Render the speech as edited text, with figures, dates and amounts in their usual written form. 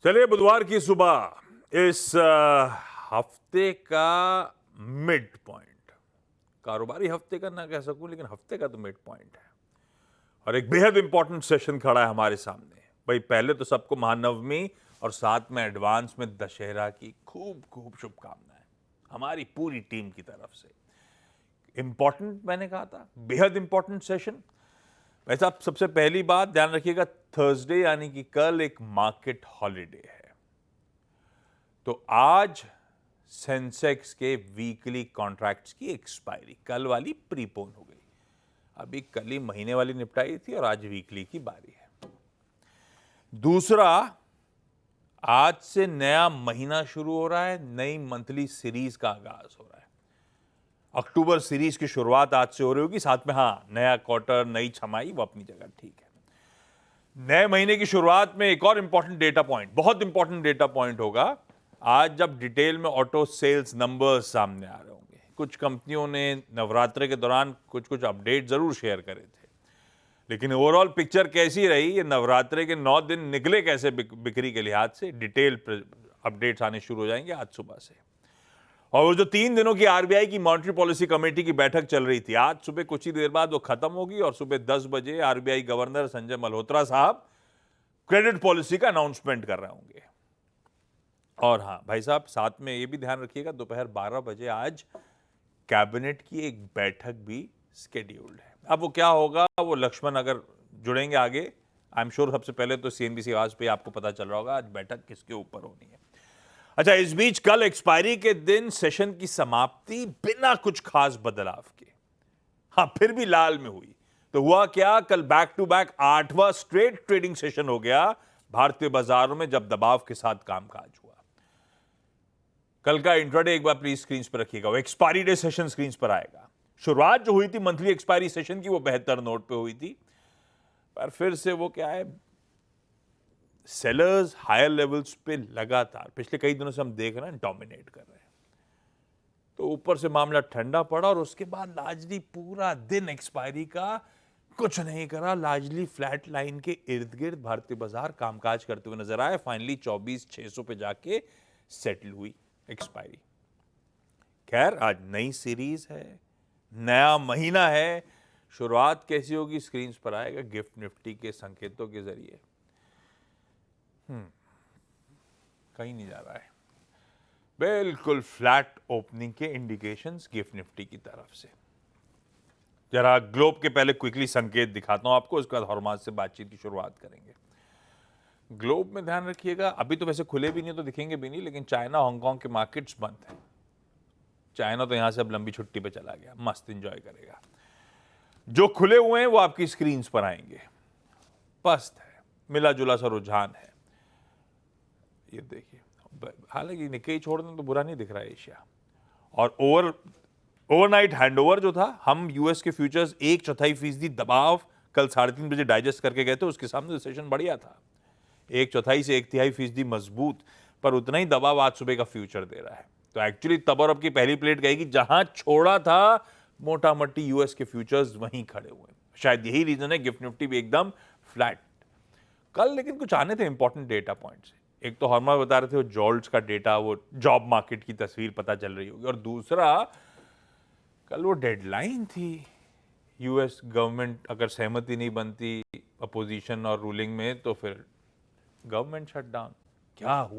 चलिए बुधवार की सुबह इस हफ्ते का मिड पॉइंट, कारोबारी हफ्ते का ना कह सकूं लेकिन हफ्ते का तो मिड पॉइंट है और एक बेहद इंपॉर्टेंट सेशन खड़ा है हमारे सामने। भाई पहले तो सबको महानवमी और साथ में एडवांस में दशहरा की खूब खूब शुभकामनाएं हमारी पूरी टीम की तरफ से। इंपॉर्टेंट मैंने कहा था, बेहद इंपॉर्टेंट सेशन। वैसे आप सबसे पहली बात ध्यान रखिएगा, थर्सडे यानी कि कल एक मार्केट हॉलिडे है, तो आज सेंसेक्स के वीकली कॉन्ट्रैक्ट्स की एक्सपायरी कल वाली प्रीपोन हो गई। अभी कल ही महीने वाली निपटाई थी और आज वीकली की बारी है। दूसरा, आज से नया महीना शुरू हो रहा है, नई मंथली सीरीज का आगाज हो रहा है। अक्टूबर सीरीज की शुरुआत आज से हो रही होगी, साथ में हाँ नया क्वार्टर, नई छमाई, वो अपनी जगह ठीक है। नए महीने की शुरुआत में एक और इंपॉर्टेंट डेटा पॉइंट, बहुत इंपॉर्टेंट डेटा पॉइंट होगा आज, जब डिटेल में ऑटो सेल्स नंबर्स सामने आ रहे होंगे। कुछ कंपनियों ने नवरात्रि के दौरान कुछ कुछ अपडेट जरूर शेयर करे थे, लेकिन ओवरऑल पिक्चर कैसी रही, ये नवरात्रि के 9 दिन निकले कैसे बिक्री के लिहाज से, डिटेल अपडेट्स आने शुरू हो जाएंगे आज सुबह से। और वो जो 3 दिनों की आरबीआई की मॉनेटरी पॉलिसी कमेटी की बैठक चल रही थी, आज सुबह कुछ ही देर बाद वो खत्म होगी और सुबह 10 बजे आरबीआई गवर्नर संजय मल्होत्रा साहब क्रेडिट पॉलिसी का अनाउंसमेंट कर रहे होंगे। और हाँ भाई साहब, साथ में ये भी ध्यान रखिएगा, दोपहर 12 बजे आज कैबिनेट की एक बैठक भी स्केड्यूल्ड है। अब वो क्या होगा, वो लक्ष्मण अगर जुड़ेंगे आगे, आई एम श्योर सबसे पहले तो सीएनबीसी आवाज पे आपको पता चल रहा होगा आज बैठक किसके ऊपर होनी है। अच्छा, इस बीच कल एक्सपायरी के दिन सेशन की समाप्ति बिना कुछ खास बदलाव के, हाँ फिर भी लाल में हुई। तो हुआ क्या, कल बैक टू बैक 8वां स्ट्रेट ट्रेडिंग सेशन हो गया भारतीय बाजारों में, जब दबाव के साथ कामकाज हुआ। कल का इंट्राडे एक बार प्लीज स्क्रीन पर रखिएगा, वो एक्सपायरी डे सेशन स्क्रीन पर आएगा। शुरुआत जो हुई थी मंथली एक्सपायरी सेशन की, वो बेहतर नोट पे हुई थी, पर फिर से वो क्या है, सेलर्स हायर लेवल्स पे लगातार पिछले कई दिनों से हम देख रहे हैं डोमिनेट कर रहे हैं। तो ऊपर से मामला ठंडा पड़ा और उसके बाद लार्जली पूरा दिन एक्सपायरी का कुछ नहीं करा, लार्जली फ्लैट लाइन के इर्द गिर्द भारतीय बाजार कामकाज करते हुए नजर आए। फाइनली 24,600 पे जाके सेटल हुई एक्सपायरी। खैर, आज नई सीरीज है, नया महीना है, शुरुआत कैसी होगी स्क्रीन पर आएगा गिफ्ट निफ्टी के संकेतों के जरिए। कहीं नहीं जा रहा है, बिल्कुल फ्लैट ओपनिंग के इंडिकेशंस गिफ्ट निफ्टी की तरफ से। जरा ग्लोब के पहले क्विकली संकेत दिखाता हूं आपको, उसके बाद हॉर्माज से बातचीत की शुरुआत करेंगे। ग्लोब में ध्यान रखिएगा, अभी तो वैसे खुले भी नहीं तो दिखेंगे भी नहीं, लेकिन चाइना हांगकांग के मार्केट्स बंद हैं। चाइना तो यहां से अब लंबी छुट्टी पे चला गया, मस्त एंजॉय करेगा। जो खुले हुए हैं वो आपकी स्क्रीन पर आएंगे। पस्त है, मिला जुला सा रुझान है, ये देखिए। हालांकि निक्केई छोड़ दें तो बुरा नहीं दिख रहा है एशिया। और ओवरनाइट हैंडओवर जो था, हम यूएस के फ्यूचर्स 1/4% दबाव कल 3:30 बजे डाइजेस्ट करके गए थे, उसके सामने सेशन बढ़िया था, 1/4 से 1/3% मजबूत, पर उतना ही दबाव आज सुबह का फ्यूचर दे रहा है। तो एक्चुअली तब और अब की पहली प्लेट गएगी, जहां छोड़ा था मोटा मोटी यूएस के फ्यूचर्स वहीं खड़े हुए। शायद यही रीजन है गिफ्ट निफ्टी भी एकदम फ्लैट कल। लेकिन कुछ आने थे इंपॉर्टेंट डेटा पॉइंट्स। एक तो हॉर्मा बता रहे थे वो जॉल्ट्स का डेटा, वो जॉब मार्केट की तस्वीर पता चल रही होगी, और दूसरा कल वो डेडलाइन थी, यूएस गवर्नमेंट अगर सहमति नहीं बनती अपोजिशन और रूलिंग में तो फिर गवर्नमेंट शटडाउन। क्या हुआ?